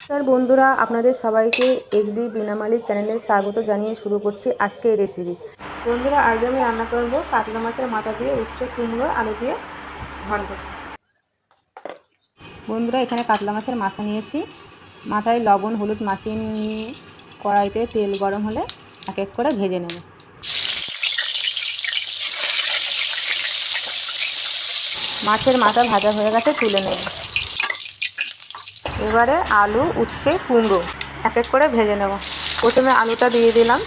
Sir বন্ধুরা, আপনাদের সবাইকে এসবি বিনামালিক চ্যানেলে স্বাগত জানিয়ে শুরু করছি আজকে এই রেসিপি। বন্ধুরা, আজ আমি রান্না করব কাতলা মাছের মাথা দিয়ে উচ্ছে কুমড়ো আলু দিয়ে ঘন্ট। বন্ধুরা, এখানে কাতলা মাছের মাথা নিয়েছি। মাথায় লবণ হলুদ মাখিয়ে নিয়ে কড়াইতে তেল গরম হলে এক এক করে ভেজে নেব। মাছের মাথা ভাজা হয়ে গেছে, তুলে নেব। এবারে আলু উচ্ছে কুমড়ো এক এক করে ভেজে নেব। প্রথমে আলুটা দিয়ে দিলাম,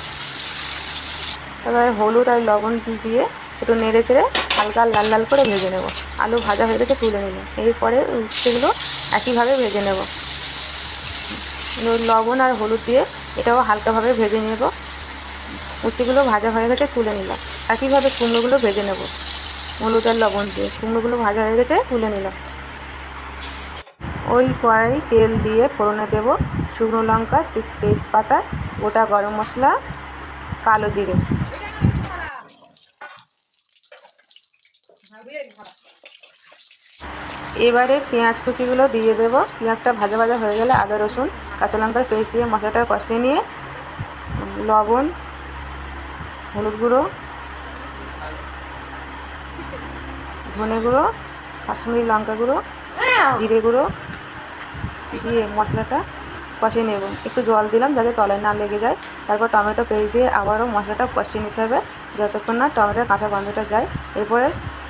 এবারে হলুদ আর লবণ দিয়ে একটু নেড়ে চেড়ে হালকা লাল লাল করে ভেজে নেব। আলু ভাজা হয়ে গেছে, তুলে নিলাম। এরপরে উচ্ছেগুলো একইভাবে ভেজে নেব। লবণ আর হলুদ দিয়ে এটাও হালকাভাবে ভেজে নেব। উচ্ছেগুলো ভাজা হয়ে গেছে, তুলে নিলাম। একইভাবে কুমড়োগুলো ভেজে নেব হলুদ আর লবণ দিয়ে। কুমড়োগুলো ভাজা হয়ে গেছে, তুলে নিলাম। ওই কড়াই তেল দিয়ে ফোড়নে দেব শুকনো লঙ্কা, তেজপাতা, গোটা গরম মশলা, কালো জিরে। এবারে পেঁয়াজ কুচিগুলো দিয়ে দেব। পেঁয়াজটা ভাজা ভাজা হয়ে গেলে আদা রসুন কাঁচা লঙ্কার পেস্ট দিয়ে মশলাটা কষিয়ে নিয়ে লবণ, হলুদ গুঁড়ো, ধনে গুঁড়ো, কাশ্মীরি লঙ্কা গুঁড়ো, জিরে গুঁড়ো দিয়ে মশলাটা কষিয়ে নেব। একটু জল দিলাম যাতে তলায় না লেগে যায়। তারপর টমেটো পেস্ট দিয়ে আবারও মশলাটা কষিয়ে নিতে হবে যতক্ষণ না টমেটোর কাঁচা গন্ধটা যায়। এরপরে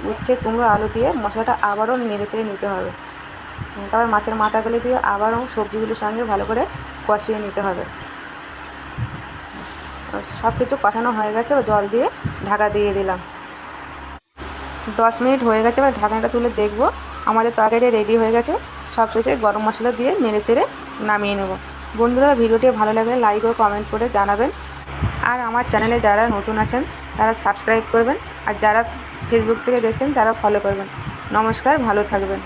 উচ্ছে কুমড়ো আলু দিয়ে মশলাটা আবারও নেড়ে চেড়ে নিতে হবে। তারপর মাছের মাথাগুলো দিয়ে আবারও সবজিগুলোর সঙ্গে ভালো করে কষিয়ে নিতে হবে। সব কিছু কষানো হয়ে গেছে, জল দিয়ে ঢাকা দিয়ে দিলাম। 10 মিনিট হয়ে গেছে। এবার ঢাকনাটা তুলে দেখব আমাদের তরকারি রেডি হয়ে গেছে। সব শেষে গরম মশলা দিয়ে নেড়ে চেড়ে নামিয়ে নেব। বন্ধুরা, ভিডিওটি ভালো লাগলে লাইক ও কমেন্ট করে জানাবেন। আর আমার চ্যানেলে যারা নতুন আছেন তারা সাবস্ক্রাইব করবেন, আর যারা ফেসবুক থেকে দেখছেন তারা ফলো করবেন। নমস্কার, ভালো থাকবেন।